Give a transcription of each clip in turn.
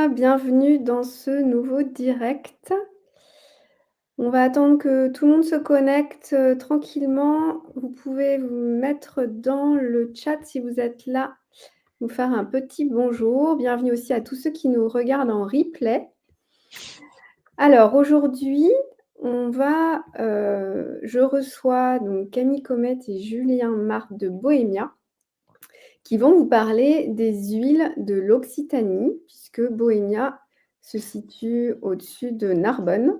bienvenue dans ce nouveau direct. On va attendre que tout le monde se connecte, tranquillement. Vous pouvez vous mettre dans le chat si vous êtes là, nous faire un petit bonjour. Bienvenue aussi à tous ceux qui nous regardent en replay. Alors aujourd'hui, je reçois donc Camille Comet et Julien Marc de Bohémia qui vont vous parler des huiles de l'Occitanie, puisque Bohémia se situe au-dessus de Narbonne.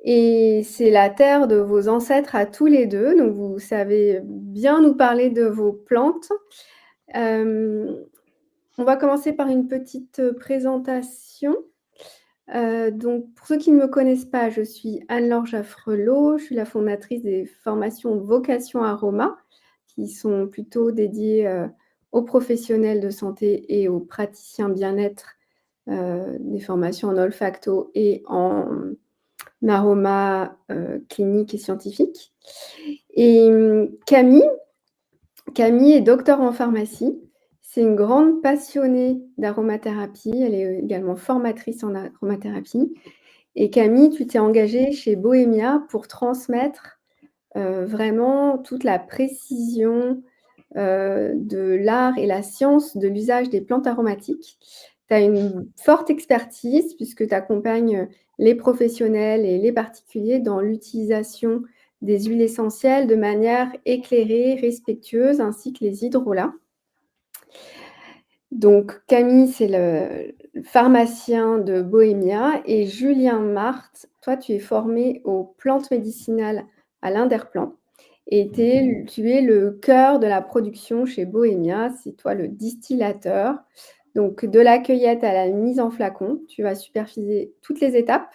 Et c'est la terre de vos ancêtres à tous les deux, donc vous savez bien nous parler de vos plantes. On va commencer par une petite présentation. Donc, pour ceux qui ne me connaissent pas, je suis Anne-Laure Jaffrelot, je suis la fondatrice des formations Vocation Aroma, qui sont plutôt dédiées aux professionnels de santé et aux praticiens bien-être, des formations en olfacto et en aroma clinique et scientifique. Et Camille est docteur en pharmacie. C'est une grande passionnée d'aromathérapie. Elle est également formatrice en aromathérapie. Et Camille, tu t'es engagée chez Bohémia pour transmettre vraiment toute la précision de l'art et la science de l'usage des plantes aromatiques. Tu as une forte expertise puisque tu accompagnes les professionnels et les particuliers dans l'utilisation des huiles essentielles de manière éclairée, respectueuse, ainsi que les hydrolats. Donc Camille, c'est le pharmacien de Bohémia, et Julien Marthe, toi tu es formé aux plantes médicinales à l'Inderplan et tu es le cœur de la production chez Bohémia, c'est toi le distillateur. Donc de la cueillette à la mise en flacon, tu vas superviser toutes les étapes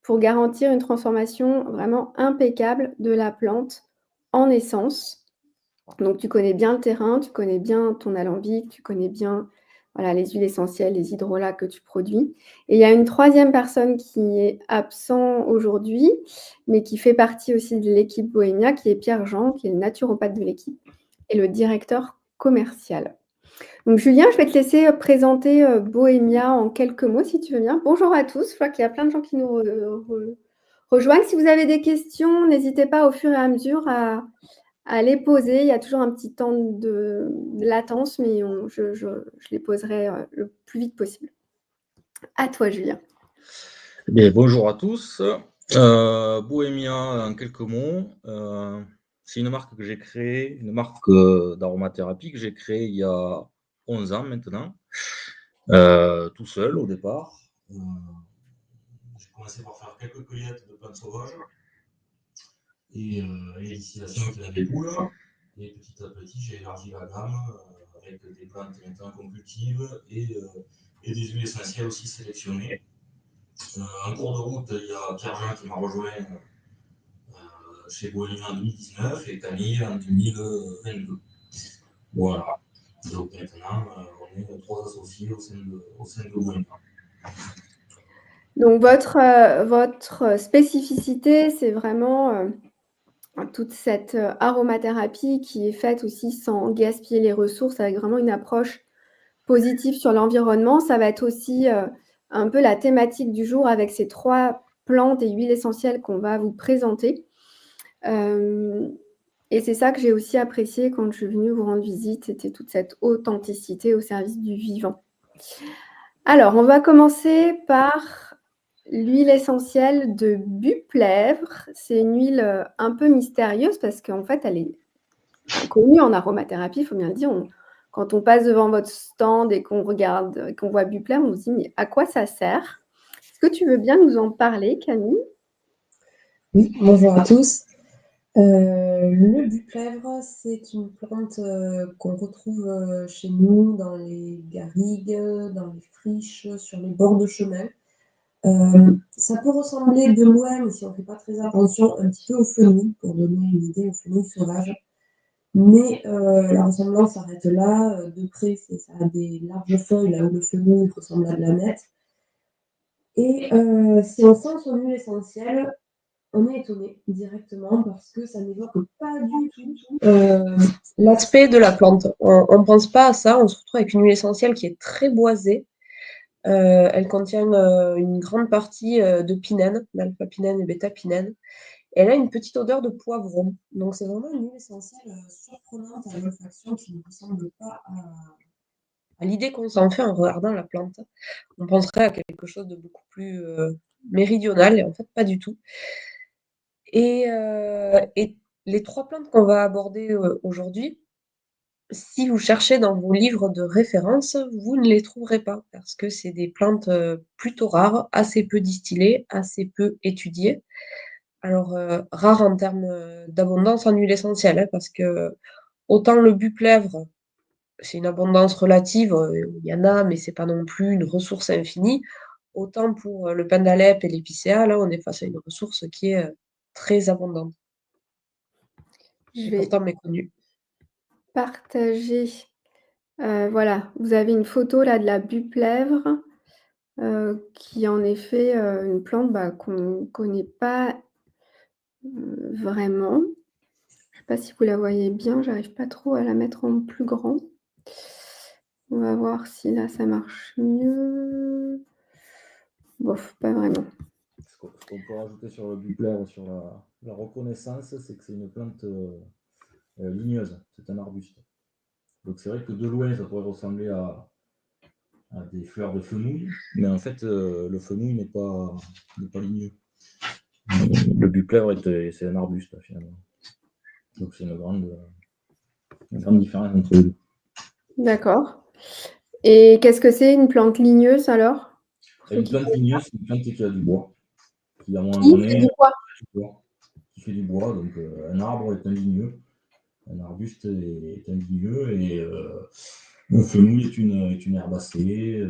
pour garantir une transformation vraiment impeccable de la plante en essence. Donc tu connais bien le terrain, tu connais bien ton alambic, tu connais bien les huiles essentielles, les hydrolats que tu produis. Et il y a une troisième personne qui est absent aujourd'hui, mais qui fait partie aussi de l'équipe Bohémia, qui est Pierre Jean, qui est le naturopathe de l'équipe et le directeur commercial. Donc Julien, je vais te laisser présenter Bohémia en quelques mots, si tu veux bien. Bonjour à tous, je vois qu'il y a plein de gens qui nous rejoignent. Si vous avez des questions, n'hésitez pas au fur et à mesure à les poser. Il y a toujours un petit temps de latence, mais je les poserai le plus vite possible. À toi, Julien. Bien, bonjour à tous. Bohémia, en quelques mots, c'est une marque que j'ai créée, une marque d'aromathérapie que j'ai créée il y a 11 ans maintenant, tout seul au départ. J'ai commencé par faire quelques cueillettes de plantes sauvages et les distillations qui en découlent. Et petit à petit, j'ai élargi la gamme avec des plantes maintenant qu'on cultive et des huiles essentielles aussi sélectionnées. En cours de route, il y a Pierre Jean qui m'a rejoint chez Bohémia en 2019 et Camille en 2022. Voilà. Donc maintenant, on est 3 associés au sein de Bohémia. Donc votre spécificité, c'est vraiment toute cette aromathérapie qui est faite aussi sans gaspiller les ressources, avec vraiment une approche positive sur l'environnement. Ça va être aussi un peu la thématique du jour avec ces 3 plantes et huiles essentielles qu'on va vous présenter. Et c'est ça que j'ai aussi apprécié quand je suis venue vous rendre visite, c'était toute cette authenticité au service du vivant. Alors, on va commencer par l'huile essentielle de Buplèvre. C'est une huile un peu mystérieuse parce qu'en fait, elle est connue en aromathérapie, il faut bien le dire. Quand on passe devant votre stand et qu'on regarde, qu'on voit Buplèvre, on se dit mais à quoi ça sert? Est-ce que tu veux bien nous en parler, Camille? Oui, bonjour à tous. Le buplèvre, c'est une plante qu'on retrouve chez nous dans les garrigues, dans les friches, sur les bords de chemin. Ça peut ressembler de loin, mais si on ne fait pas très attention, un petit peu au fenouil, pour donner une idée, au fenouil sauvage. Mais la ressemblance s'arrête là. De près, ça a des larges feuilles, là où le fenouil ressemble à de la nette. Et si on sent son huile essentielle, on est étonné directement parce que ça n'évoque pas du tout l'aspect de la plante. On ne pense pas à ça, on se retrouve avec une huile essentielle qui est très boisée, Elle contient une grande partie de pinène, d'alpha-pinène et bêta-pinène. Elle a une petite odeur de poivron. Donc, c'est vraiment une huile essentielle surprenante à l'olfaction qui ne ressemble pas à l'idée qu'on s'en fait en regardant la plante. On penserait à quelque chose de beaucoup plus méridional, et en fait, pas du tout. Et les 3 plantes qu'on va aborder aujourd'hui, si vous cherchez dans vos livres de référence, vous ne les trouverez pas parce que c'est des plantes plutôt rares, assez peu distillées, assez peu étudiées. Alors, rares en termes d'abondance en huile essentielle, hein, parce que autant le buplèvre, c'est une abondance relative, il y en a, mais c'est pas non plus une ressource infinie. Autant pour le pin d'Alep et l'épicéa, là, on est face à une ressource qui est très abondante Je et vais pourtant méconnue. partager. Voilà, vous avez une photo là de la buplèvre, qui est en effet une plante qu'on ne connaît pas vraiment. Je ne sais pas si vous la voyez bien, j'arrive pas trop à la mettre en plus grand. On va voir si là ça marche mieux. Bof, pas vraiment. Ce qu'on peut rajouter sur le buplèvre, sur la reconnaissance, c'est que c'est une plante ligneuse, c'est un arbuste. Donc c'est vrai que de loin, ça pourrait ressembler à des fleurs de fenouil, mais en fait, le fenouil n'est pas ligneux. Le buplèvre, c'est un arbuste, finalement. Donc c'est une grande différence entre les deux. D'accord. Et qu'est-ce que c'est une plante ligneuse alors? Une plante ligneuse, c'est une plante qui a du bois, qui à un moment Qui fait donné du bois? qui fait du bois. Donc un arbre est un ligneux, un arbuste est un ligneux, et le fenouil est une herbacée.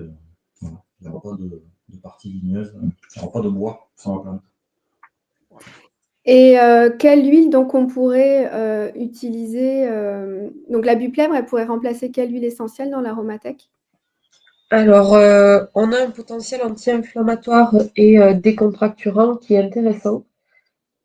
Voilà. Il n'y aura pas de partie ligneuse, il n'y aura pas de bois sur la plante. Et quelle huile donc on pourrait utiliser donc la buplèvre, elle pourrait remplacer quelle huile essentielle dans l'aromathèque? Alors, on a un potentiel anti-inflammatoire et décontracturant qui est intéressant,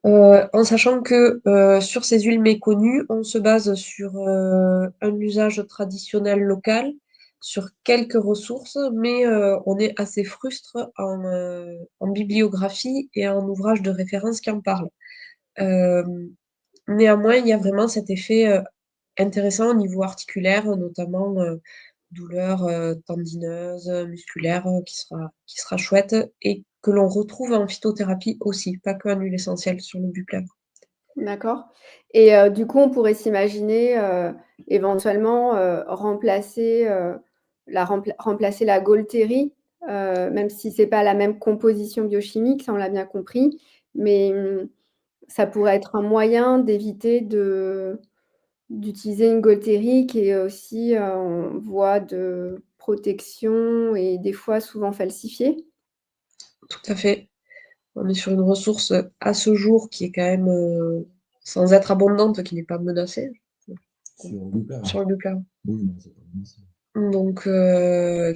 en sachant que sur ces huiles méconnues, on se base sur un usage traditionnel local, sur quelques ressources, mais on est assez frustre en bibliographie et en ouvrage de référence qui en parlent. Néanmoins, il y a vraiment cet effet intéressant au niveau articulaire, notamment douleur tendineuse, musculaire, qui sera chouette et que l'on retrouve en phytothérapie aussi, pas qu'en huile essentielle sur le buplèvre. D'accord. Et du coup, on pourrait s'imaginer éventuellement remplacer la Gaultérie, même si c'est pas la même composition biochimique, ça on l'a bien compris, mais ça pourrait être un moyen d'éviter d'utiliser une Gaultérie qui est aussi en voie de protection et des fois souvent falsifiée. Tout à fait. On est sur une ressource à ce jour qui est quand même, sans être abondante, qui n'est pas menacée. Sur le buplèvre. Sur le buplèvre. Oui, mais c'est pas menacé. Donc,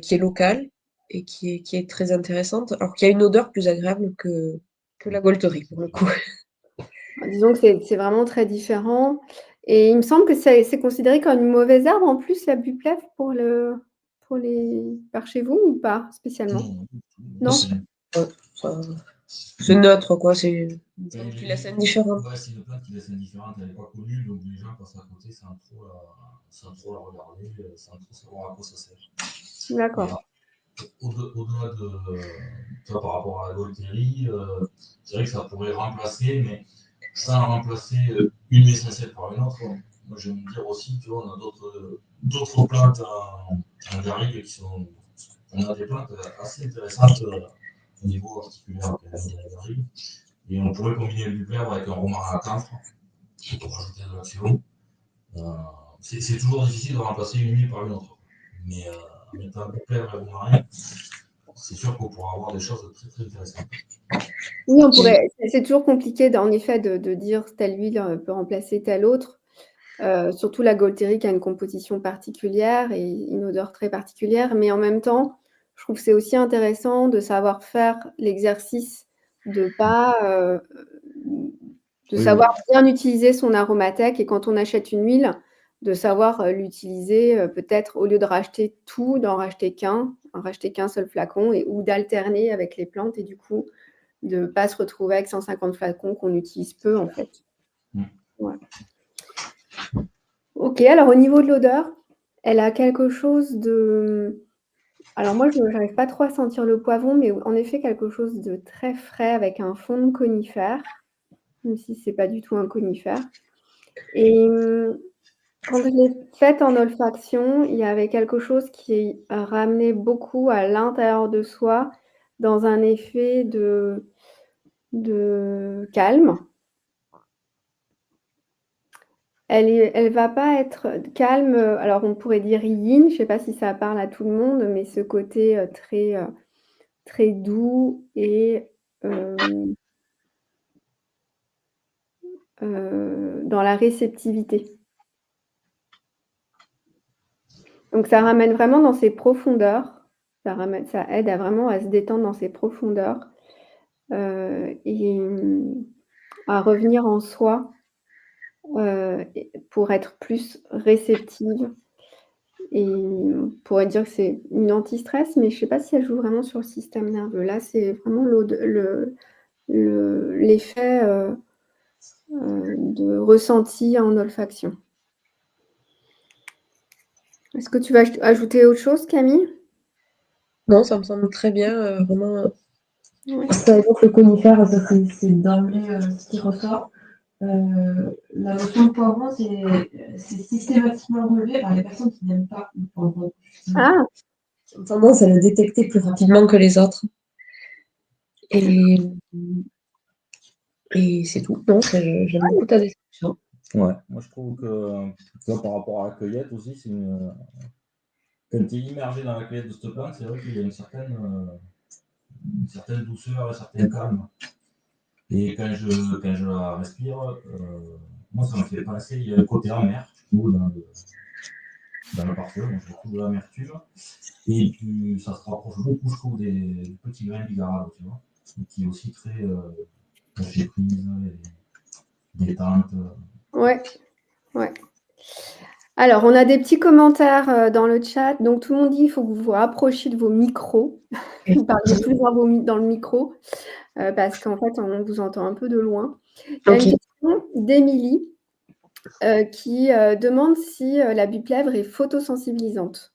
qui est locale et qui est très intéressante, alors qu'il y a une odeur plus agréable que la Gaultérie, pour le coup. Disons que c'est vraiment très différent et il me semble que c'est considéré comme une mauvaise herbe en plus la buplèvre par chez vous ou pas spécialement? Non? C'est neutre, quoi, c'est une plante qui laisse indifférent. Ouais, c'est une plante qui laisse indifférente, elle n'est pas connue, donc les gens passent à côté sans trop la regarder, sans trop savoir à quoi ça sert. D'accord. Au-delà de ça, par rapport à la Gaultérie, c'est vrai que ça pourrait remplacer, mais sans remplacer une essentielle par une autre. Moi, j'aime dire aussi, tu vois, on a d'autres plantes en garrigue qui sont. On a des plantes assez intéressantes au niveau articulaire de la garrigue. Et on pourrait combiner le buplèvre avec un romarin à camphre pour rajouter de l'action. C'est toujours difficile de remplacer une huile par une autre. Mais en mettant buplèvre et romarin, c'est sûr qu'on pourra avoir des choses très très intéressantes. Oui, on pourrait. C'est toujours compliqué en effet de dire telle huile peut remplacer telle autre. Surtout la Gaultérie qui a une composition particulière et une odeur très particulière, mais en même temps, je trouve que c'est aussi intéressant de savoir faire l'exercice de Oui, savoir bien utiliser son aromathèque et quand on achète une huile, de savoir l'utiliser, peut-être au lieu de racheter tout, d'en racheter qu'un seul flacon ou d'alterner avec les plantes et du coup, de ne pas se retrouver avec 150 flacons qu'on utilise peu en fait. Ouais. Ok, alors au niveau de l'odeur, elle a quelque chose de... Alors moi, je n'arrive pas trop à sentir le poivron, mais en effet, quelque chose de très frais avec un fond de conifère, même si ce n'est pas du tout un conifère. Et quand je l'ai faite en olfaction, il y avait quelque chose qui ramenait beaucoup à l'intérieur de soi dans un effet de calme. Elle va pas être calme, alors on pourrait dire yin, je sais pas si ça parle à tout le monde, mais ce côté, très doux et dans la réceptivité. Donc ça ramène vraiment dans ses profondeurs, ça aide vraiment à se détendre dans ses profondeurs, et à revenir en soi, pour être plus réceptive. Et on pourrait dire que c'est une anti-stress, mais je ne sais pas si elle joue vraiment sur le système nerveux. Là, c'est vraiment l'effet de ressenti en olfaction. Est-ce que tu vas ajouter autre chose, Camille? Non, ça me semble très bien, vraiment. Ouais. Ça évoque le conifère, ça c'est d'emblée ce qui ressort. La notion de poivron, c'est systématiquement relevé par les personnes qui n'aiment pas le poivron. Ah, Ont tendance à le détecter plus rapidement que les autres. Et c'est tout. Non, j'aime beaucoup ta description. Ouais, moi je trouve que par rapport à la cueillette aussi, c'est une... Quand tu es immergé dans la cueillette de cette plante, c'est vrai qu'il y a une certaine douceur, un certain calme. Et quand je la respire, moi ça me fait passer, il y a un côté amer, je trouve, dans le parfum, donc je trouve de l'amertume. Et puis ça se rapproche beaucoup, je trouve, des petits grains d'Igarado, tu vois, qui est aussi très lâcher prise et détente. ouais, ouais. Alors, on a des petits commentaires dans le chat. Donc, tout le monde dit qu'il faut que vous vous rapprochiez de vos micros. Vous parlez plus dans le micro, parce qu'en fait, on vous entend un peu de loin. Il y a une question d'Émilie qui demande si la buplèvre est photosensibilisante.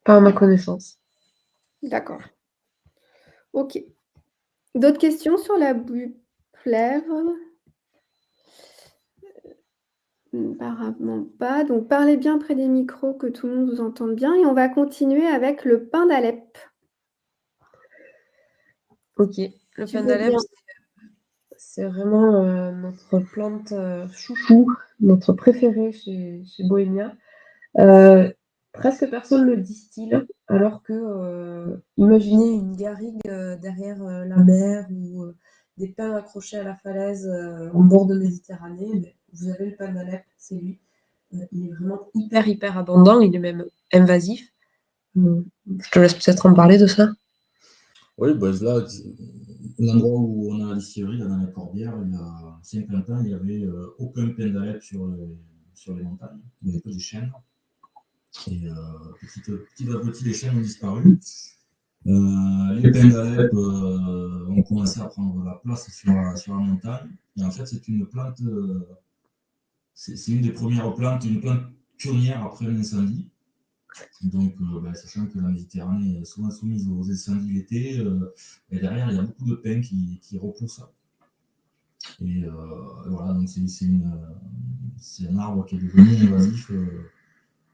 Pas à ma connaissance. D'accord. Ok. D'autres questions sur la buplèvre? Apparemment pas. Donc, parlez bien près des micros, que tout le monde vous entende bien. Et on va continuer avec le pin d'Alep. Ok. Le pin d'Alep, c'est vraiment notre plante chouchou, notre préférée chez Bohemia. Presque personne ne le distille, alors que imaginez une garrigue derrière la mer ou des pins accrochés à la falaise en bord de Méditerranée. Mais vous avez le pin d'Alep, c'est lui. Il est vraiment hyper abondant, il est même invasif. Je te laisse peut-être en parler de ça. Oui, bah là, l'endroit où on a la distillerie, dans les Corbières, il y a 50 ans, il n'y avait aucun pin d'Alep sur les montagnes. Il n'y avait que des chênes. Et petit à petit, les chênes ont disparu. Les pins d'Alep ont commencé à prendre la place sur la montagne. Et en fait, c'est une plante, c'est une des premières plantes, une plante pionnière après l'incendie. Donc, sachant que la Méditerranée est souvent soumise aux incendies l'été, et derrière, il y a beaucoup de pins qui repoussent. Et voilà, donc c'est un arbre qui est devenu invasif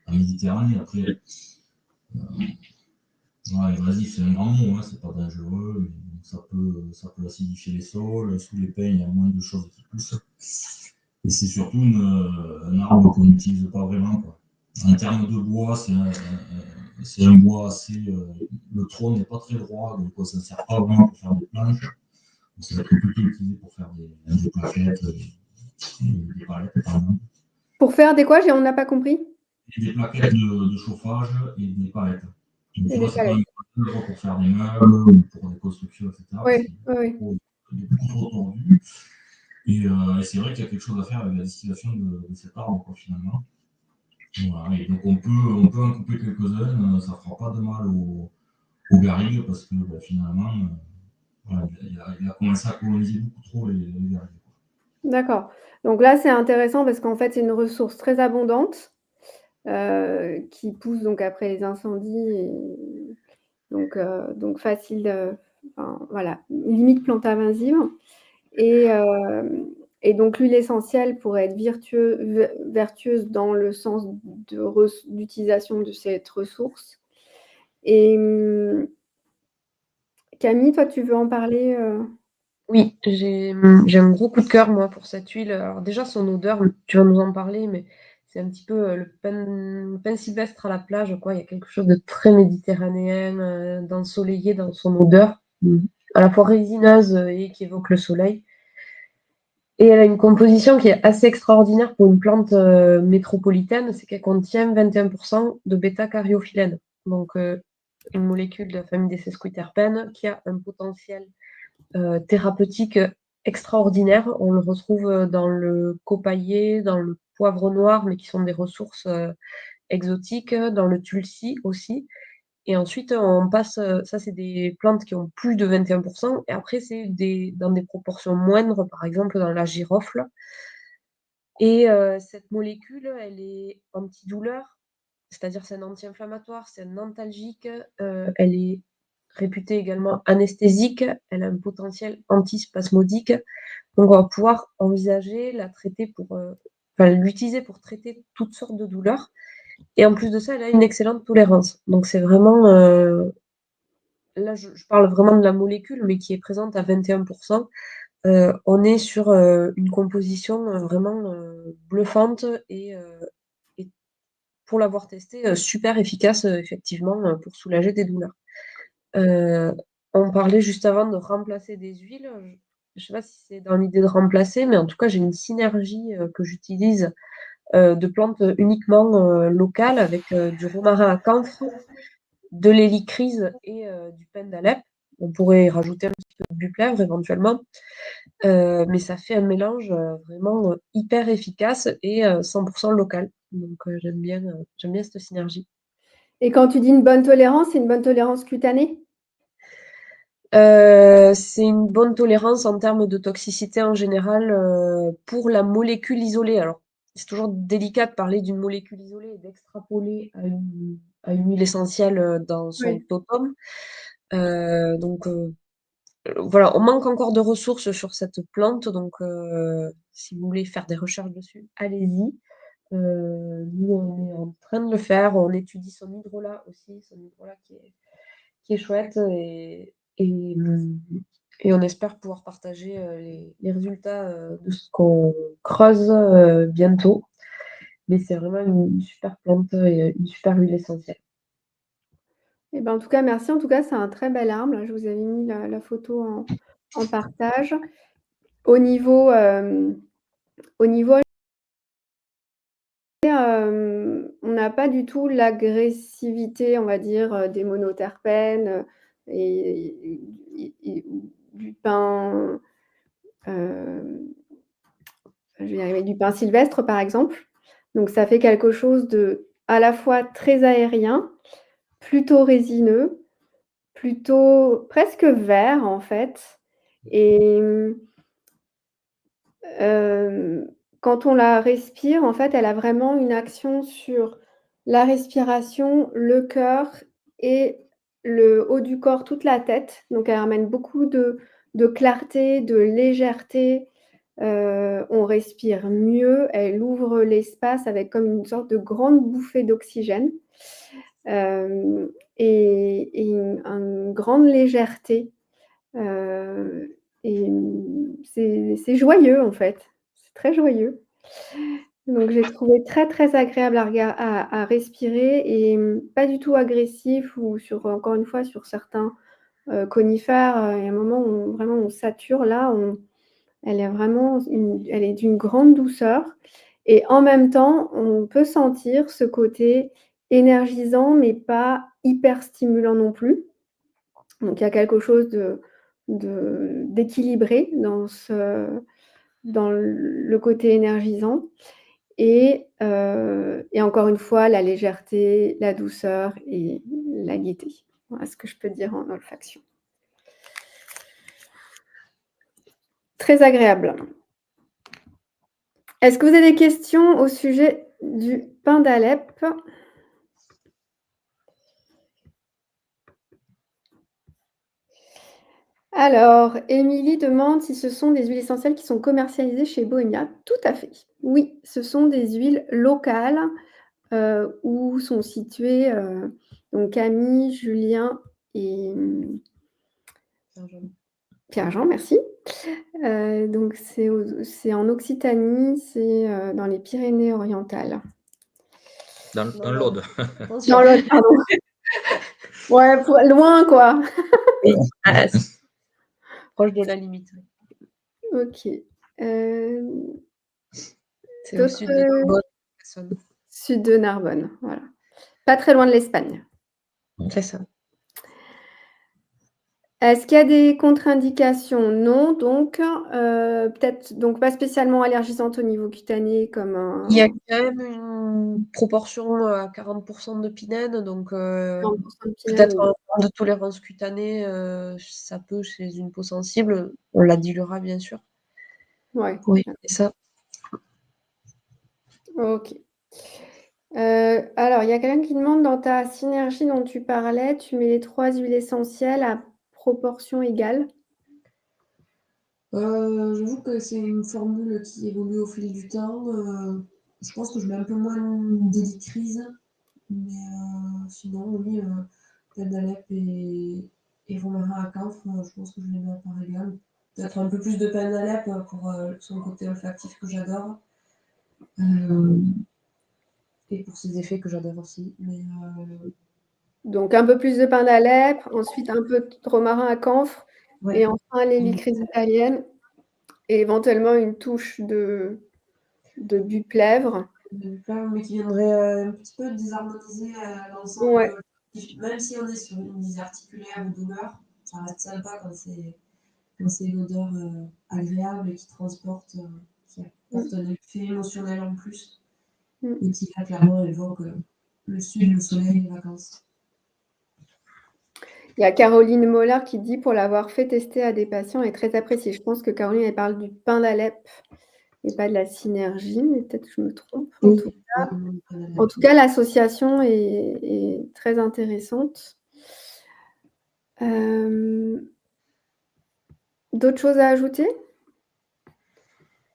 en Méditerranée. Après, invasif, c'est un grand mot, hein, c'est pas dangereux, mais ça peut acidifier les sols. Sous les pins, il y a moins de choses qui poussent. Et c'est surtout un arbre qu'on n'utilise pas vraiment, quoi. En termes de bois, c'est un bois assez. Le tronc n'est pas très droit, donc ça ne sert pas vraiment pour faire des planches. Ça va être plutôt utilisé pour faire des plaquettes, des palettes, par exemple. Pour faire des quoi? On n'a pas compris. Et des plaquettes de chauffage et des palettes. Donc, tu vois, c'est pas une œuvre pour faire des meubles ou pour des constructions, etc. Oui. Il est beaucoup trop tordu. Et c'est vrai qu'il y a quelque chose à faire avec la distillation de cet arbre, quoi, finalement. Voilà, et donc on peut en couper quelques-uns, ça ne fera pas de mal aux garrigues parce que finalement, voilà, il a commencé à coloniser beaucoup trop les garrigues. D'accord. Donc là, c'est intéressant parce qu'en fait, c'est une ressource très abondante qui pousse donc après les incendies. Donc facile, voilà, limite plante invasive. Et donc l'huile essentielle pourrait être vertueuse dans le sens d'utilisation de cette ressource. Et Camille, toi, tu veux en parler Oui, j'ai un gros coup de cœur, moi, pour cette huile. Alors déjà, son odeur, tu vas nous en parler, mais c'est un petit peu le pain sylvestre à la plage, quoi. Il y a quelque chose de très méditerranéen, d'ensoleillé dans son odeur, à la fois résineuse et qui évoque le soleil. Et elle a une composition qui est assez extraordinaire pour une plante métropolitaine, c'est qu'elle contient 21% de bêta-caryophyllène, donc une molécule de la famille des sesquiterpènes qui a un potentiel thérapeutique extraordinaire. On le retrouve dans le copaillé, dans le poivre noir, mais qui sont des ressources exotiques, dans le tulsi aussi. Et ensuite, on passe, ça c'est des plantes qui ont plus de 21%, et après c'est dans des proportions moindres, par exemple dans la girofle. Et cette molécule, elle est antidouleur, c'est-à-dire c'est un anti-inflammatoire, c'est un antalgique, elle est réputée également anesthésique, elle a un potentiel antispasmodique. Donc on va pouvoir envisager l'utiliser pour traiter toutes sortes de douleurs. Et en plus de ça, elle a une excellente tolérance. Donc c'est vraiment, là je parle vraiment de la molécule, mais qui est présente à 21%. On est sur une composition vraiment bluffante et pour l'avoir testé, super efficace, effectivement, pour soulager des douleurs. On parlait juste avant de remplacer des huiles. Je ne sais pas si c'est dans l'idée de remplacer, mais en tout cas, j'ai une synergie que j'utilise de plantes uniquement locales avec du romarin à camphre, de l'hélicryse et du pin d'Alep. On pourrait rajouter un petit peu de buplèvre éventuellement, mais ça fait un mélange vraiment hyper efficace et 100% local. Donc j'aime bien cette synergie. Et quand tu dis une bonne tolérance, c'est une bonne tolérance cutanée? C'est une bonne tolérance en termes de toxicité en général pour la molécule isolée. Alors, c'est toujours délicat de parler d'une molécule isolée et d'extrapoler à une huile essentielle dans son Oui. totum. Donc, voilà, on manque encore de ressources sur cette plante. Donc, si vous voulez faire des recherches dessus, allez-y. Nous, on est en train de le faire. On étudie son hydrolat aussi, son hydrolat qui est chouette et on espère pouvoir partager les résultats de ce qu'on creuse bientôt. Mais c'est vraiment une super plante et une super huile essentielle. Eh ben, en tout cas, merci. En tout cas, c'est un très bel arbre. Là, je vous avais mis la photo en partage. Au niveau, on n'a pas du tout l'agressivité, on va dire, des monoterpènes et du pin, je vais y arriver, du pin sylvestre, par exemple. Donc ça fait quelque chose de à la fois très aérien, plutôt résineux, plutôt presque vert, en fait. Et quand on la respire, en fait, elle a vraiment une action sur la respiration, le cœur et le haut du corps, toute la tête. Donc elle amène beaucoup de clarté, de légèreté. On respire mieux, elle ouvre l'espace avec comme une sorte de grande bouffée d'oxygène, et une grande légèreté. Et c'est joyeux, en fait. C'est très joyeux. Donc j'ai trouvé très, très agréable à respirer et pas du tout agressif ou encore une fois, sur certains, conifères, il y a un moment où vraiment on sature. Là, elle est d'une grande douceur et en même temps, on peut sentir ce côté énergisant, mais pas hyper stimulant non plus. Donc il y a quelque chose d'équilibré dans le côté énergisant et encore une fois, la légèreté, la douceur et la gaieté. Voilà ce que je peux dire en olfaction. Très agréable. Est-ce que vous avez des questions au sujet du pin d'Alep? Alors, Émilie demande si ce sont des huiles essentielles qui sont commercialisées chez Bohemia. Tout à fait. Oui, ce sont des huiles locales où sont situés donc Camille, Julien et Pierre-Jean, merci. Donc c'est en Occitanie, c'est dans les Pyrénées-Orientales. Dans l'Aude. Dans l'Aude, pardon. Ouais, loin quoi. Oui, proche de la limite. Ok. C'est au sud de Narbonne. Sud de Narbonne, voilà. Pas très loin de l'Espagne. C'est ça. Est-ce qu'il y a des contre-indications? Non, donc peut-être donc pas spécialement allergisante au niveau cutané comme un. Il y a quand même une proportion à 40% de pinène, donc peut-être de tolérance cutanée, ça peut chez une peau sensible. On la diluera bien sûr. Ouais. Oui, c'est ça. Ok. Alors, il y a quelqu'un qui demande dans ta synergie dont tu parlais, tu mets les 3 huiles essentielles à proportion égale? J'avoue que c'est une formule qui évolue au fil du temps. Je pense que je mets un peu moins d'hélicryse, mais sinon, oui, pin d'Alep et romarin à camphre, je pense que je les mets à part égale. Peut-être un peu plus de pin d'Alep pour son côté olfactif que j'adore. Et pour ses effets que j'adore aussi. Mais, Donc, un peu plus de pin d'Alep, ensuite un peu de romarin à camphre, ouais. et enfin l'hélicryse italienne, et éventuellement une touche de buplèvre. Mais qui viendrait un petit peu désharmoniser l'ensemble. Ouais. Même si on est sur une visée articulaire ou douleur, ça reste sympa quand c'est une odeur agréable et qui transporte, qui apporte un effet émotionnel en plus. Et qui là clairement évoque le sud, le soleil, les vacances. Il y a Caroline Moller qui dit pour l'avoir fait tester à des patients est très apprécié. Je pense que Caroline elle parle du pin d'Alep et pas de la synergie, mais peut-être que je me trompe. En tout cas, l'association est très intéressante. D'autres choses à ajouter?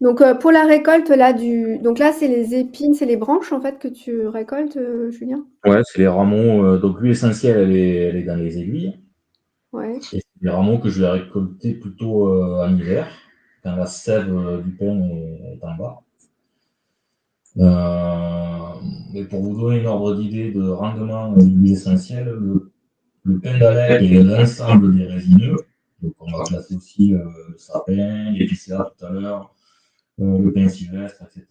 Donc, pour la récolte, là, donc là, c'est les épines, c'est les branches, en fait, que tu récoltes, Julien? Ouais, c'est les rameaux. Donc, l'huile essentielle, elle est dans les aiguilles. Ouais. Et c'est les rameaux que je vais récolter plutôt en hiver, quand la sève du pin est en bas. Mais pour vous donner une ordre d'idée de rendement de l'huile essentielle, le pin d'Alep et l'ensemble des résineux, donc on va classer aussi le sapin, l'épicéa tout à l'heure, le pin sylvestre, etc.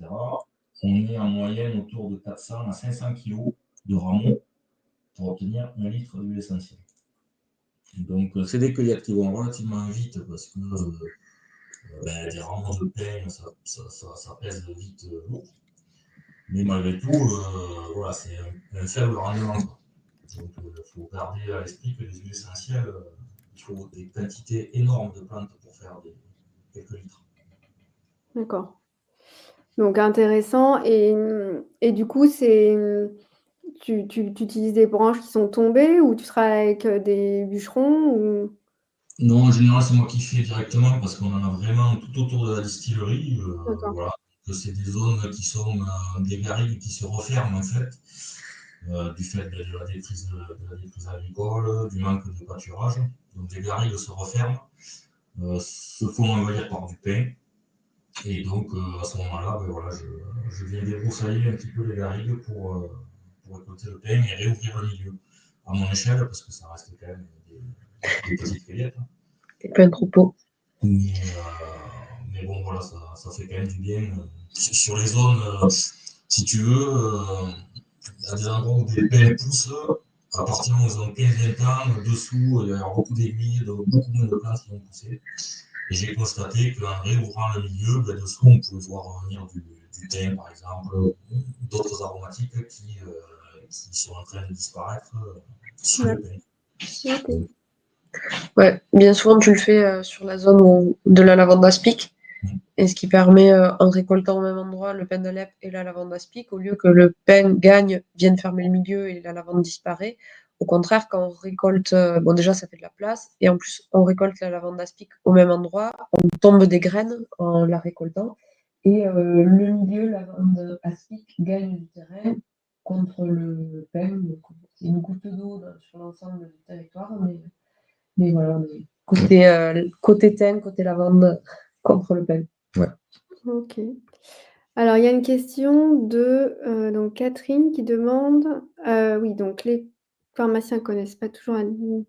On est en moyenne autour de 400 à 500 kg de rameaux pour obtenir 1 litre d'huile essentielle. Donc c'est des cueillettes qui vont relativement vite parce que des rameaux de pin, ça pèse vite lourd. Mais malgré tout, voilà, c'est un faible rendement. Donc il faut garder à l'esprit que les huiles essentielles, il faut des quantités énormes de plantes pour faire quelques litres. D'accord. Donc intéressant. Et du coup, tu utilises des branches qui sont tombées ou tu travailles avec des bûcherons ou... Non, en général, c'est moi qui fais directement parce qu'on en a vraiment tout autour de la distillerie. Voilà. C'est des zones qui sont des garrigues qui se referment en fait, du fait de la déprise agricole, du manque de pâturage. Donc les garrigues se referment, se font envahir par du pin. Et donc à ce moment-là, voilà, je viens débroussailler un petit peu les garrigues pour récolter le pin et réouvrir le milieu à mon échelle parce que ça reste quand même des petites cueillettes. C'est plein de troupeaux. Mais bon, voilà, ça fait quand même du bien. Sur les zones, si tu veux, il y a des endroits où des pins poussent. À partir du moment où ils ont 15-20 ans, dessous, il y a beaucoup d'aiguilles, beaucoup moins de plantes qui vont pousser. Et j'ai constaté qu'en réouvrant le milieu, dessous, on pouvait voir revenir du thym, par exemple, ou d'autres aromatiques qui sont en train de disparaître sur le pain. Ok. Ouais, bien souvent tu le fais sur la zone de la lavande aspic, et ce qui permet, en récoltant au même endroit le pain d'Alep et la lavande aspic, au lieu que le pain gagne, vienne fermer le milieu et la lavande disparaît. Au contraire, quand on récolte, bon déjà ça fait de la place, et en plus on récolte la lavande aspic au même endroit, on tombe des graines en la récoltant, et le milieu lavande aspic gagne du terrain contre le pain. Donc, c'est une goutte d'eau sur l'ensemble du territoire, mais voilà, côté thym, côté lavande contre le pain. Ouais. Ok. Alors, il y a une question de donc Catherine qui demande, oui, donc les pharmaciens ne connaissent pas toujours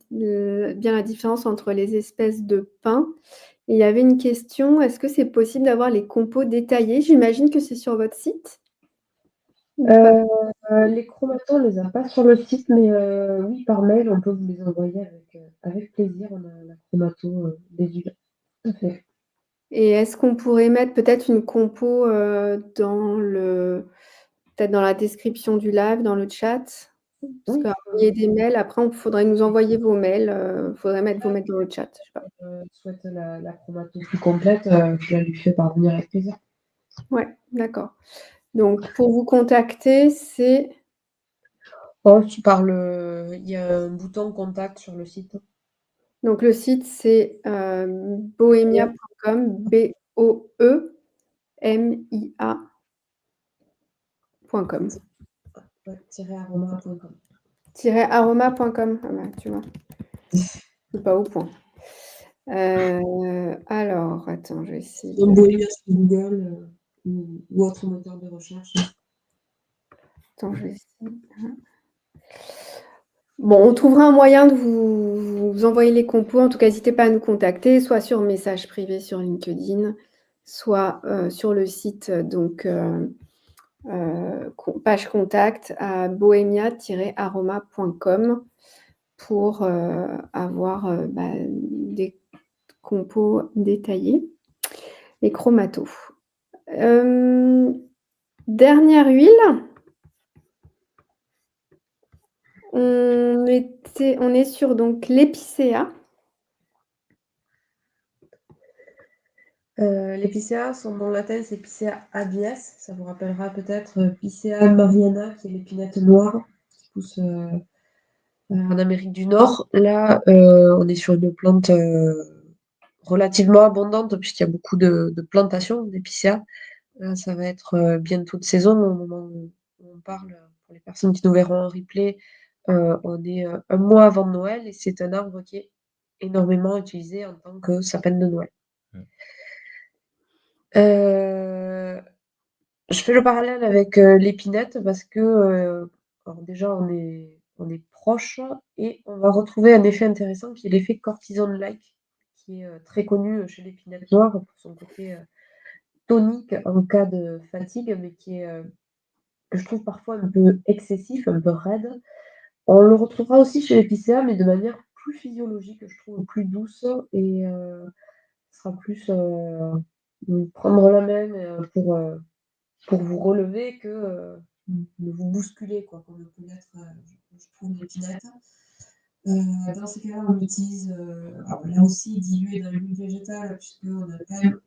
bien la différence entre les espèces de pain. Et il y avait une question, est-ce que c'est possible d'avoir les compos détaillés? J'imagine que c'est sur votre site? Ou pas? Les chromatos, on les a pas sur le site, mais oui, par mail, on peut vous les envoyer avec plaisir. On a la chromato des huiles. Tout à fait. Et est-ce qu'on pourrait mettre peut-être une compo peut-être dans la description du live, dans le chat? Parce Oui, qu'envoyer des mails, après, il faudrait nous envoyer vos mails. Il faudrait mettre vos mails dans le chat. Je sais pas. souhaite la chromato plus complète, je la lui fais parvenir avec plaisir. Ouais, d'accord. Donc, pour vous contacter, c'est Oh, il y a un bouton contact sur le site. donc le site, c'est bohemia.com, boemia.com. Ouais, -aroma.com. -aroma.com. Ah bah, tu vois, c'est pas au point. Alors, attends, je vais essayer Donc, de. Bohemia sur Google ou autre moteur de recherche. Attends, je vais essayer. Bon, on trouvera un moyen de vous envoyer les compos. En tout cas, n'hésitez pas à nous contacter, soit sur message privé sur LinkedIn, soit sur le site, donc page contact à bohemia-aroma.com pour avoir des compos détaillés, les chromatos. Dernière huile. On est sur donc l'épicéa. L'épicéa, son nom latin, c'est Picea abies. Ça vous rappellera peut-être Picea mariana, qui est l'épinette noire qui pousse en Amérique du Nord. Là, on est sur une plante relativement abondante, puisqu'il y a beaucoup de plantations d'épicéa. Là, ça va être bientôt de saison au moment où on parle. Pour les personnes qui nous verront en replay, on est un mois avant Noël, et c'est un arbre qui est énormément utilisé en tant que sapin de Noël. Je fais le parallèle avec l'épinette parce que alors déjà on est proche, et on va retrouver un effet intéressant qui est l'effet cortisone-like, qui est très connu chez l'épinette noire pour son côté tonique en cas de fatigue, mais qui est que je trouve parfois un peu excessif, un peu raide. On le retrouvera aussi chez l'épicéa, mais de manière plus physiologique, je trouve, plus douce, et ce sera plus prendre la main pour vous relever que de vous bousculer, quoi, comme peut l'être, je trouve, l'épinette. Dans ces cas-là, on utilise, alors là aussi dilué dans l'huile végétale, puisqu'on a quand même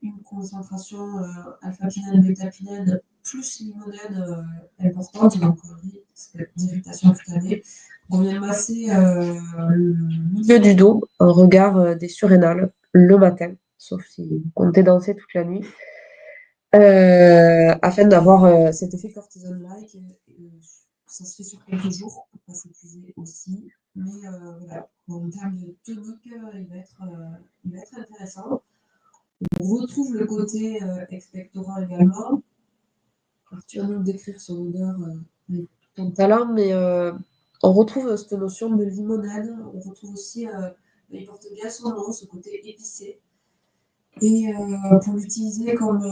une concentration alpha-pinène, bêta-pinène, plus limonène importante, donc risque d'irritation cutanée. On vient masser le milieu du dos en regard des surrénales le matin, sauf si vous comptez danser toute la nuit. Afin d'avoir cet effet cortisone-like. Ça se fait sur quelques jours pour ne pas s'épuiser aussi. Mais voilà, en termes de tonique, il va être intéressant. On retrouve le côté expectorant également. Alors, tu vas nous décrire son odeur avec ton talent, mais on retrouve cette notion de limonade. On retrouve aussi, il porte bien son nom, ce côté épicé. Et pour l'utiliser comme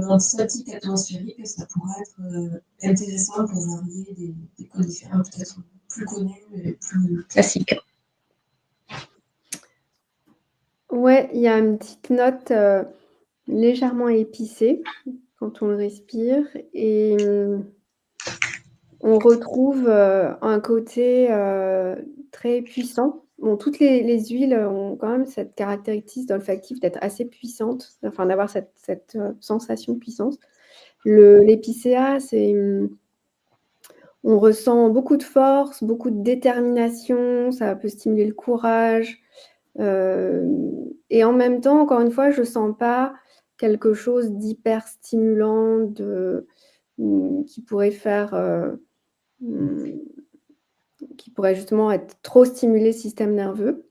antiseptique atmosphérique, ça pourrait être intéressant pour varier des conifères peut-être plus connus et plus classiques. Ouais, il y a une petite note légèrement épicée. quand on le respire et on retrouve, un côté, très puissant. Bon, toutes les huiles ont quand même cette caractéristique olfactive d'être assez puissantes, enfin d'avoir cette sensation de puissance. L'épicéa, c'est, on ressent beaucoup de force, beaucoup de détermination, ça peut stimuler le courage, et en même temps, encore une fois, je sens pas quelque chose d'hyper stimulant, qui pourrait faire, mmh, qui pourrait justement être trop stimulé le système nerveux.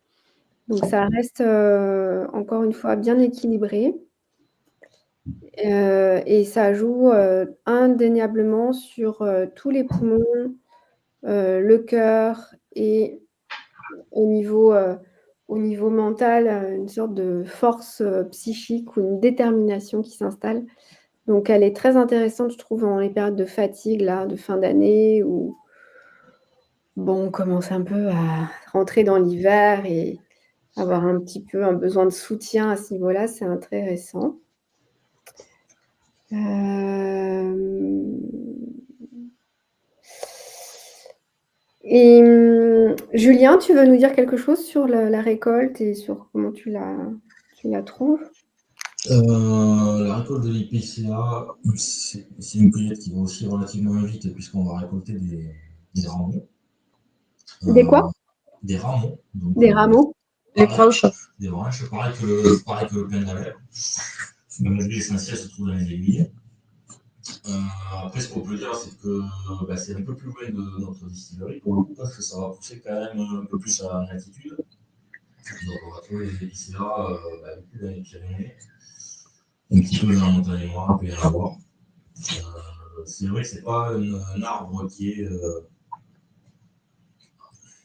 Donc ça reste, encore une fois bien équilibré, et ça joue, indéniablement sur, tous les poumons, le cœur et au niveau mental, une sorte de force, psychique ou une détermination qui s'installe. Donc elle est très intéressante, je trouve, dans les périodes de fatigue là, de fin d'année où, bon, on commence un peu à rentrer dans l'hiver et avoir un petit peu un besoin de soutien à ce niveau-là, c'est intéressant. Et Julien, tu veux nous dire quelque chose sur la récolte et sur comment tu la trouves? La récolte de l'épicéa, c'est une cueillette qui va aussi relativement vite puisqu'on va récolter des rameaux. Des quoi? Des rameaux. Donc, Des rameaux? Les branches. des branches, pareil que le pain d'Alep. L'huile essentielle se trouve dans les aiguilles. Après, ce qu'on peut dire, c'est que c'est un peu plus loin de notre distillerie pour le coup, parce que ça va pousser quand même un peu plus en altitude. Donc, on va trouver les épicéas beaucoup dans les Pyrénées, un petit peu dans la montagne noire, il peut y en avoir. C'est vrai que c'est pas un arbre qui est.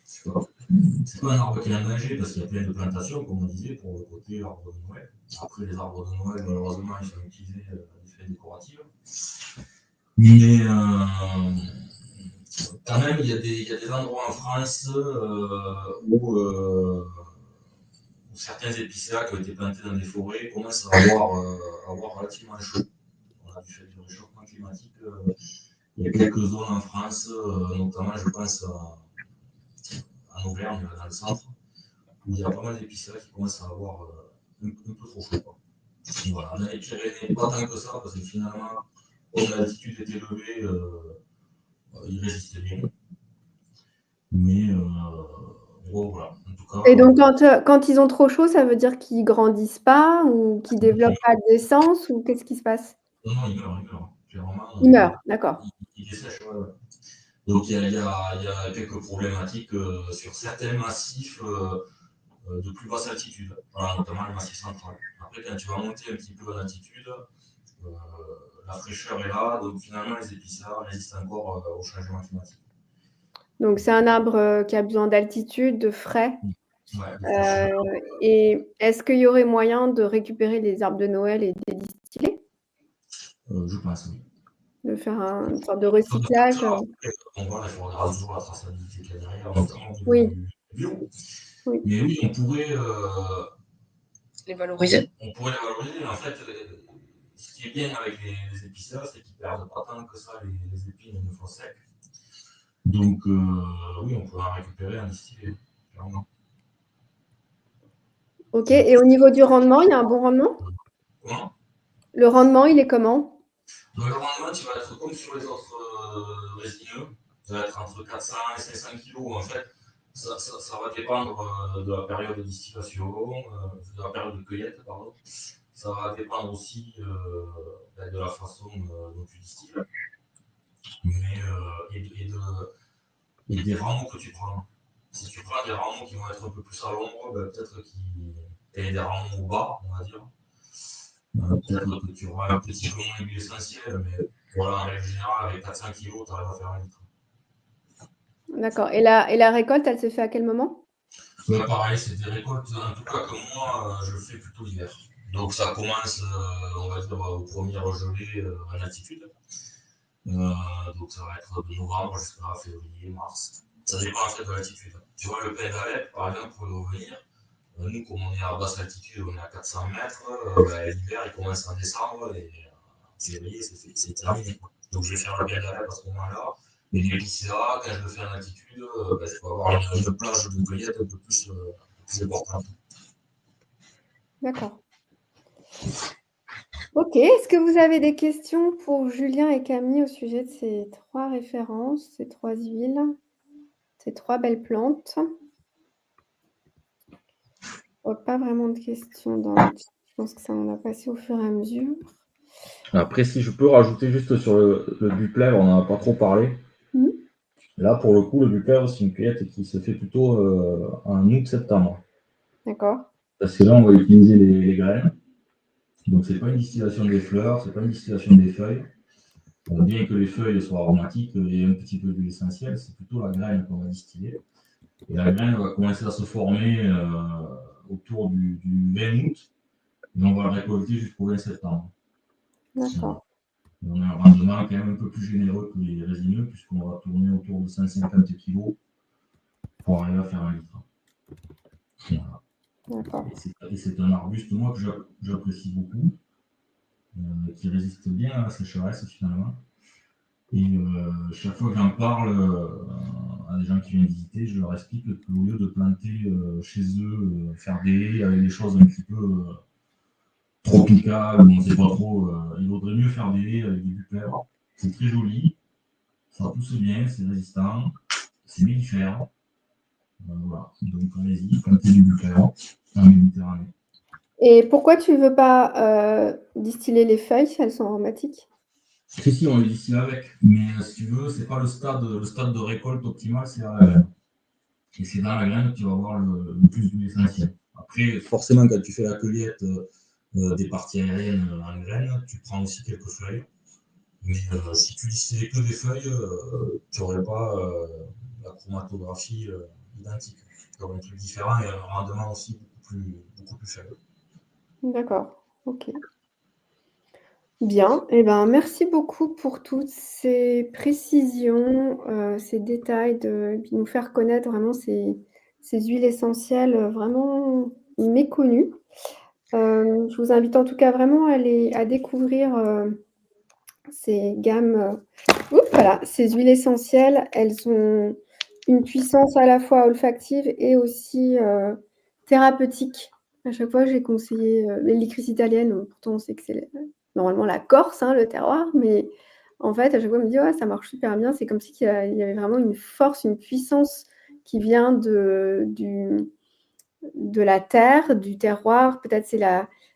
C'est pas un arbre qui est enneigé parce qu'il y a plein de plantations, comme on disait, pour le côté arbre de Noël. Après, les arbres de Noël, malheureusement, ils sont utilisés à des fins décoratives. Mais quand même, il y a des endroits en France où certains épicéas qui ont été plantés dans des forêts commencent à avoir relativement chaud. Voilà, du fait du réchauffement climatique, il y a quelques zones en France, notamment je pense en Auvergne, dans le centre, où il y a pas mal d'épicéas qui commencent à avoir un peu trop chaud. Quoi. Voilà, dans les Pyrénées, pas tant que ça, parce que finalement, comme l'altitude est élevée, ils résistaient bien. Mais bon, voilà, en tout cas. Et donc quand ils ont trop chaud, ça veut dire qu'ils grandissent pas ou qu'ils développent pas d'essence ou qu'est-ce qui se passe? Non, ils meurent. Clairement, Ils meurent, d'accord. ils dessèchent, ouais. Donc il y a quelques problématiques sur certains massifs de plus basse altitude, voilà, notamment le massif central. Après, quand tu vas monter un petit peu en altitude, la fraîcheur est là, donc finalement les épicéas résistent encore au changement climatique. Donc c'est un arbre, qui a besoin d'altitude, de frais. Ouais, Et est-ce qu'il y aurait moyen de récupérer les arbres de Noël et de les distiller? je pense, oui. De faire une sorte de recyclage? On voit, il faudra toujours la traçabilité qu'il y a derrière, notamment Oui. du bio. Oui. Mais oui, on pourrait Les valoriser. On pourrait les valoriser, mais en fait, ce qui est bien avec les épicéas, c'est qu'ils perdent pas tant que ça les épines une fois secs. Donc, oui, on pourrait en récupérer, en distiller, clairement. Ok, et au niveau du rendement, il y a un bon rendement? Comment? Le rendement, il est comment? Donc, le rendement, tu vas être comme sur les autres résineux, ça va être entre 400 et 500 kg. En fait, ça va dépendre de la période de distillation, de la période de cueillette, pardon. Ça va dépendre aussi de la façon dont tu distilles, mais, et des rameaux que tu prends. Si tu prends des rameaux qui vont être un peu plus à l'ombre, peut-être qu'il y a des rameaux bas, on va dire. Peut-être que tu auras un petit peu moins d'huile essentielle, mais voilà, en règle générale, avec 400 kg, tu arrives à faire un litre. D'accord. Et la récolte, elle se fait à quel moment? Pareil, c'est des récoltes, en tout cas que moi, je le fais plutôt l'hiver. Donc ça commence, on va dire, au premier gelée en altitude. Donc ça va être de novembre jusqu'à février, mars. Ça dépend en fait de l'altitude. Tu vois, le Pays d'Alep, par exemple, pour y revenir, nous, comme on est à basse altitude, on est à 400 mètres, l'hiver il commence en décembre et février, c'est terminé, quoi. Donc je vais faire le bien d'arrêt à ce moment-là. Et l'épicéa, quand je le fais en altitude, je peux avoir une plage de cueillette un peu plus importante. D'accord. Ok, est-ce que vous avez des questions pour Julien et Camille au sujet de ces 3 références, ces 3 huiles, ces 3 belles plantes? Pas vraiment de questions dans le chat. Je pense que ça en a passé au fur et à mesure. Après, si je peux rajouter juste sur le buplèvre, on n'en a pas trop parlé. Là, pour le coup, le buplèvre, c'est une cueillette qui se fait plutôt en août-septembre. D'accord. Parce que là, on va utiliser les graines. Donc, c'est pas une distillation des fleurs, c'est pas une distillation des feuilles. Bien que les feuilles soient aromatiques et un petit peu d'huile essentielle, c'est plutôt la graine qu'on va distiller. Et la graine va commencer à se former autour du 20 août. Et on va la récolter jusqu'au 20 septembre. D'accord. Et on a un rendement quand même un peu plus généreux que les résineux, puisqu'on va tourner autour de 150 kg pour arriver à faire 1 litre. Voilà. D'accord. Et c'est un arbuste, moi, que j'apprécie beaucoup, qui résiste bien à la sécheresse, finalement. Et chaque fois que j'en parle à des gens qui viennent visiter, je leur explique qu'au lieu de planter chez eux, faire des haies avec des choses un petit peu tropicales, où on ne sait pas trop, il vaudrait mieux faire des haies avec des buplèvres. C'est très joli, ça pousse bien, c'est résistant, c'est mellifère. Voilà. Donc allez-y, plantez du buplèvre en Méditerranée. Et pourquoi tu ne veux pas distiller les feuilles si elles sont aromatiques? Si, on les distille avec, mais si tu veux, c'est pas le stade de récolte optimal, c'est à la graine. Et c'est dans la graine que tu vas avoir le plus d'huile essentielle. Après, forcément, quand tu fais la cueillette des parties aériennes en graines, tu prends aussi quelques feuilles. Mais si tu distillais que des feuilles, tu n'aurais pas la chromatographie identique. Tu aurais un truc différent et un rendement aussi beaucoup plus faible. D'accord, ok. Bien, eh ben, merci beaucoup pour toutes ces précisions, ces détails puis nous faire connaître vraiment ces huiles essentielles, vraiment méconnues. Je vous invite en tout cas vraiment à découvrir, ces gammes, voilà, ces huiles essentielles. Elles ont une puissance à la fois olfactive et aussi, thérapeutique. À chaque fois, j'ai conseillé, les licorices italiennes, pourtant on sait que c'est normalement la Corse, hein, le terroir, mais en fait, à chaque fois, on me dit: «Ouais, ça marche super bien». C'est comme si il y avait vraiment une force, une puissance qui vient de la terre, du terroir. Peut-être c'est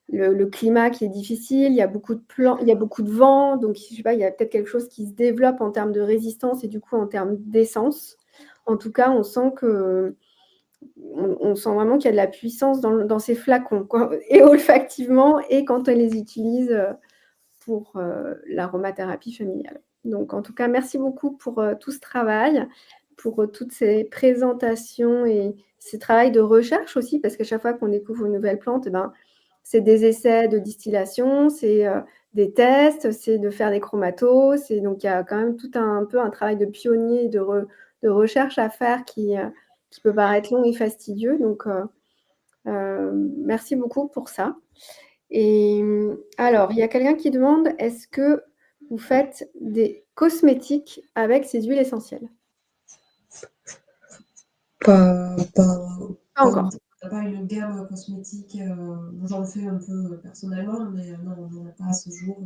le climat qui est difficile, il y a beaucoup de vent, donc je sais pas, il y a peut-être quelque chose qui se développe en termes de résistance et du coup en termes d'essence. En tout cas, on sent vraiment qu'il y a de la puissance dans ces flacons, quoi, et olfactivement et quand on les utilise pour l'aromathérapie familiale. Donc en tout cas, merci beaucoup pour tout ce travail, pour toutes ces présentations et ce travail de recherche aussi, parce qu'à chaque fois qu'on découvre une nouvelle plante, c'est des essais de distillation, c'est des tests, c'est de faire des chromatos, donc il y a quand même tout un peu un travail de pionnier de recherche à faire qui peut paraître long et fastidieux. Donc merci beaucoup pour ça. Et alors, il y a quelqu'un qui demande, est-ce que vous faites des cosmétiques avec ces huiles essentielles? Pas encore. Pas une gamme cosmétique. J'en fais un peu personnellement, mais non, on n'en a pas à ce jour.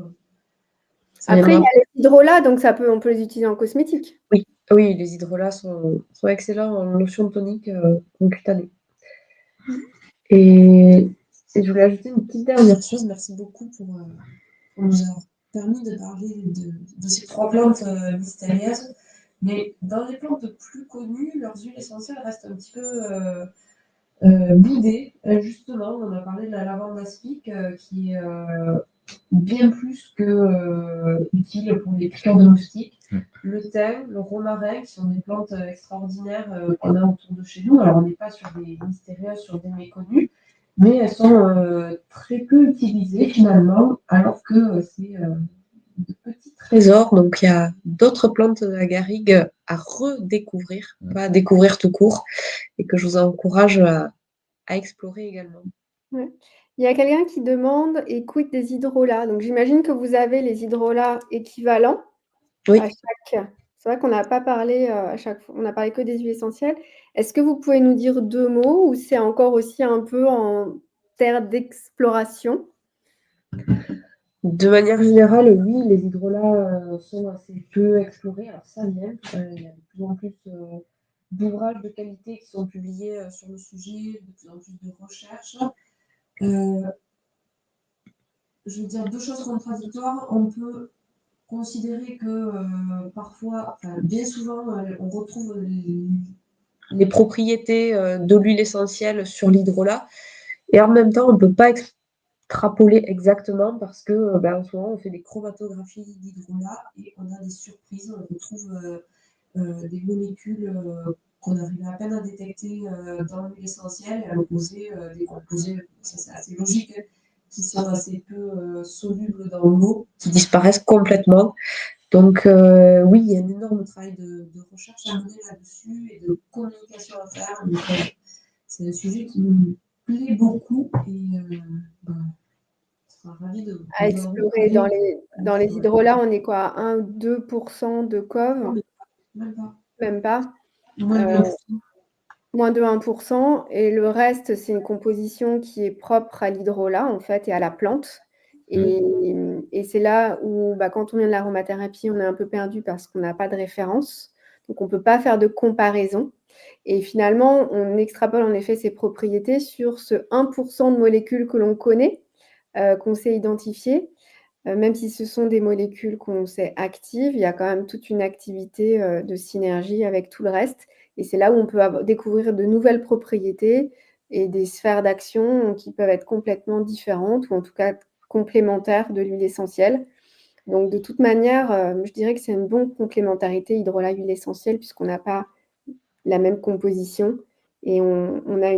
Après, il y a les hydrolats, donc on peut les utiliser en cosmétique. Oui, les hydrolats sont excellents en lotion tonique cutanée. Et je voulais ajouter une petite dernière chose. Merci beaucoup pour nous avoir permis de parler de ces 3 plantes mystérieuses. Mais dans les plantes plus connues, leurs huiles essentielles restent un petit peu boudées. Justement, on a parlé de la lavande aspic qui est bien plus que utile pour les piqûres de moustiques. Le thym, le romarin, qui sont des plantes extraordinaires qu'on a autour de chez nous. Alors, on n'est pas sur des mystérieuses, sur des méconnues, mais elles sont très peu utilisées finalement, alors que c'est de petits trésors. Donc, il y a d'autres plantes de la garrigue à redécouvrir, pas à découvrir tout court, et que je vous encourage à explorer également. Ouais. Il y a quelqu'un qui demande: «Et quid des hydrolats?» Donc j'imagine que vous avez les hydrolats équivalents Oui. à chaque c'est vrai qu'on n'a pas parlé, à chaque fois on a parlé que des huiles essentielles. Est-ce que vous pouvez nous dire 2 mots ou c'est encore aussi un peu en terre d'exploration? De manière générale, oui, les hydrolats sont assez peu explorés. Alors ça vient, il y a de plus en plus d'ouvrages de qualité qui sont publiés sur le sujet, de plus en plus de recherches. Je veux dire deux choses contradictoires. On peut considérer que parfois, enfin, bien souvent, on retrouve les propriétés de l'huile essentielle sur l'hydrolat. Et en même temps, on ne peut pas extrapoler exactement parce que en ce moment, on fait des chromatographies d'hydrolat et on a des surprises. On retrouve des molécules qu'on arrivait à peine à détecter dans l'huile essentielle et à l'opposé des composés, ça c'est assez logique, hein, qui sont assez peu solubles dans l'eau, qui disparaissent complètement. Donc oui, il y a un énorme travail de recherche à mener là-dessus et de communication à faire. Donc, c'est un sujet qui nous plaît beaucoup et on sera ravis de À en explorer reparler. dans les hydrolats, on est quoi? À 1 ou 2 de Non, COV? mais même pas. Même pas? Moins de Heu, 1%. moins de 1 et le reste, c'est une composition qui est propre à l'hydrolat, en fait et à la plante et et c'est là où, quand on vient de l'aromathérapie, on est un peu perdu parce qu'on n'a pas de référence, donc on peut pas faire de comparaison et finalement, on extrapole en effet ses propriétés sur ce 1 de molécules que l'on connaît, qu'on sait identifier. Même si ce sont des molécules qu'on sait actives, il y a quand même toute une activité, de synergie avec tout le reste et c'est là où on peut découvrir de nouvelles propriétés et des sphères d'action qui peuvent être complètement différentes ou en tout cas complémentaires de l'huile essentielle. Donc de toute manière, je dirais que c'est une bonne complémentarité hydrolat-huile essentielle puisqu'on n'a pas la même composition et on a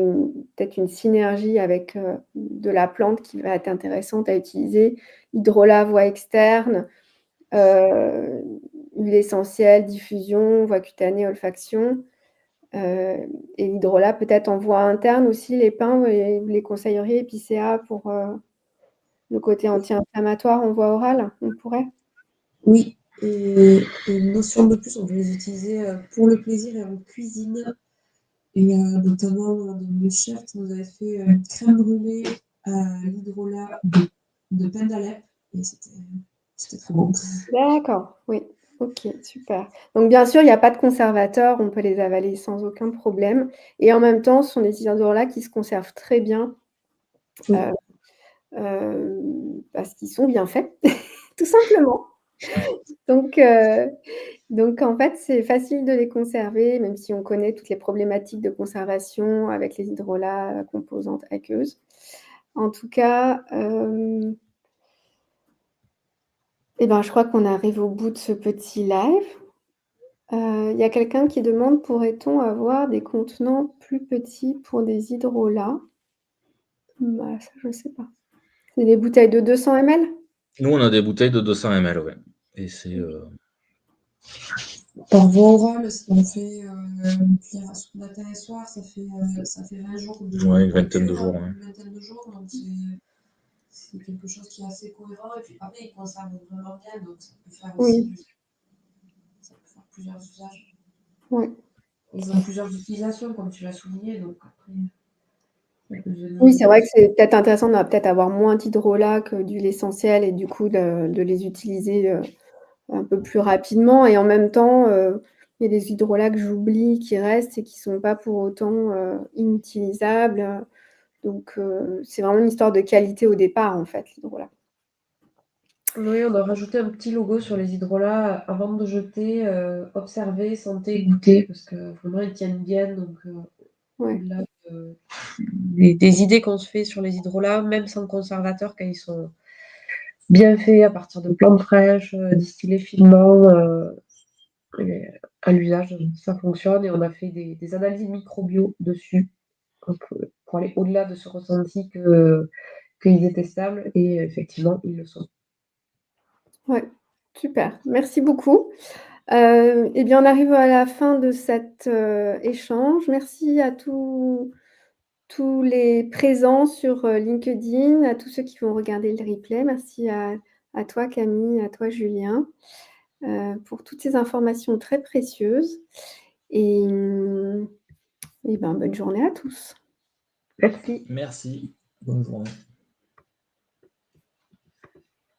peut-être une synergie avec, de la plante qui va être intéressante à utiliser. Hydrolat, voie externe, heu, huile essentielle, diffusion, voie cutanée, olfaction, heu et l'hydrolat peut-être en voie interne aussi, les pins, vous les conseilleriez épicéa pour, le côté anti-inflammatoire en voie orale, on pourrait? Oui, et une notion de plus, on peut les utiliser pour le plaisir et en cuisine. Et notamment, dans mes chefs, vous avez fait une crème brûlée à l'hydrolat de pain d'Alep et c'était très bon. D'accord, oui. OK, super. Donc bien sûr, il y a pas de conservateur, on peut les avaler sans aucun problème et en même temps, ce sont des hydrolats qui se conservent très bien, Oui. heu parce qu'ils sont bien faits, tout simplement. Donc heu, donc en fait, c'est facile de les conserver, même si on connaît toutes les problématiques de conservation avec les hydrolats à composantes aqueuses. En tout cas, je crois qu'on arrive au bout de ce petit live. Il y a quelqu'un qui demande: «Pourrait-on avoir des contenants plus petits pour des hydrolats?» Ça, je sais pas. C'est des bouteilles de 200 ml? Nous, on a des bouteilles de 200 ml, ouais. Et c'est Par voie orale, si on fait une cuillère à soupe matin et soir, ça fait 20 jours ouais, une de vingtaine de cure, jours. Ouais. une vingtaine de jours, donc c'est quelque chose qui est assez cohérent. Et puis après, ils conservent vraiment bien, donc ça peut faire aussi Oui, ça peut faire plusieurs usages. ouais. Ils ont plusieurs utilisations, comme tu l'as souligné, donc après, ça peut Oui, venir. c'est vrai que c'est peut-être intéressant de peut-être avoir moins d'hydrolats que d'huile essentielle et du coup de les utiliser, un peu plus rapidement et en même temps, il y a des hydrolats que j'oublie qui restent et qui sont pas pour autant, inutilisables, donc c'est vraiment une histoire de qualité au départ, en fait, l'hydrolat. Oui, on a rajouté un petit logo sur les hydrolats avant de jeter, observer, sentir, goûter, parce que vraiment ils tiennent bien. Donc, Ouais. au-delà des idées qu'on se fait sur les hydrolats, même sans conservateur, quand ils sont bien faits à partir de plantes fraîches, distillés finement, à l'usage, ça fonctionne. Et on a fait des analyses microbio dessus pour aller au-delà de ce ressenti qu'ils étaient stables, et effectivement, ils le sont. Ouais, super, merci beaucoup. On arrive à la fin de cet, échange. Merci à tous tous les présents sur LinkedIn, à tous ceux qui vont regarder le replay. Merci à toi, Camille, à toi, Julien, pour toutes ces informations très précieuses. Et bonne journée à tous. Merci. Merci. Bonne journée.